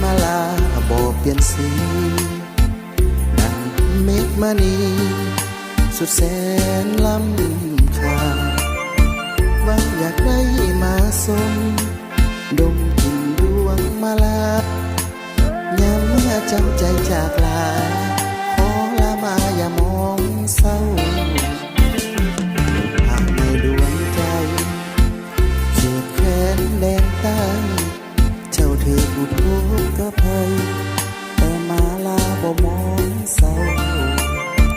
มาลาบ่เปลี่ยนสีดังเมฆมณีสุดแสนล้ำค่าหวังอยากได้มาสมดมกลิ่นดวงมาลายามเมื่อจำใจจากลาขอลามาอย่ามองเศร้าหากในดวงใจเขตแควนแดนใต้เจ้าถืออุทกภัยแต่มาลาบ่มองเศร้า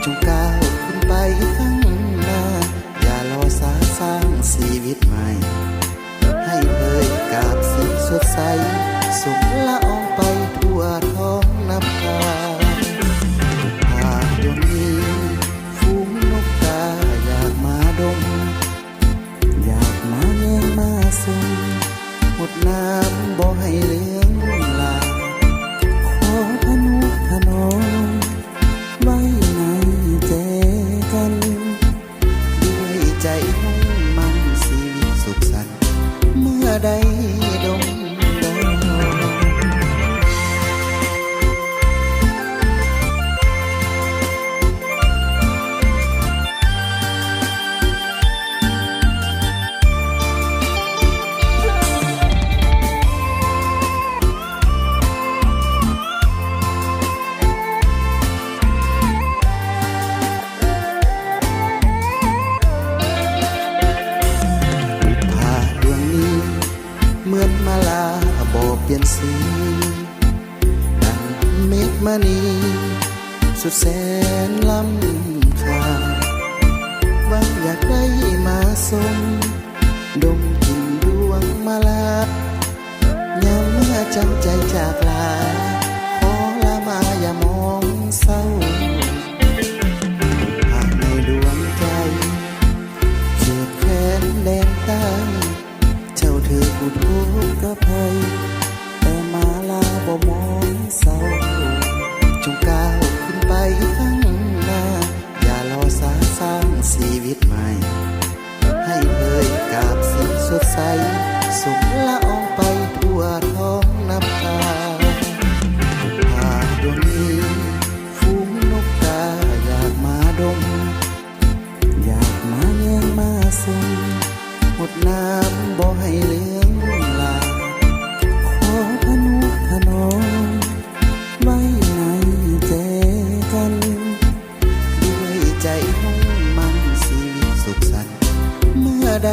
จงก้าวขึ้นไปข้างหน้าอย่ารอสร้างชีวิตใหม่ให้เอ่ยกาบสีสดใสสุขละอองไปทั่วท้องนภาหากดวงนี้ฝูงนกกาอยากมาดมอยากมาแย่งมาส่งหมดน้ำบ่ให้เหลืองลาขอทนุถนอมไว้ในใจกันด้วยใจมุ่งมั่นชีวิตสุขสันต์เมื่อใดดมดอเหมือนมาลาบ่เปลี่ยนสีดังเมฆมณีสุดแสนล้ำค่าหวังอยากได้มาสมดมกลิ่นดวงมาลายามเมื่อจำใจจากลาขอลามาอย่ามองเศร้าหากในดวงใจเขตแควนแดนใต้เจ้าถืออุทกภัยแต่มาลาบ่มองเศร้าจงก้าวขึ้นไปข้างหน้าอย่ารอสร้างชีวิตใหม่ให้เอ่ยกาบสีสดใสสุขละอองไปทั่วท้องนภาหากดวงนี้ฝูงนกกาอยากมาดมอยากมาแย่งมาส่งหมดน้ำบ่ให้เหลืองลาขอทนุถนอมไว้ในใจกันด้วยใจมุ่งมั่นชีวิตสุขสันต์เมื่อใด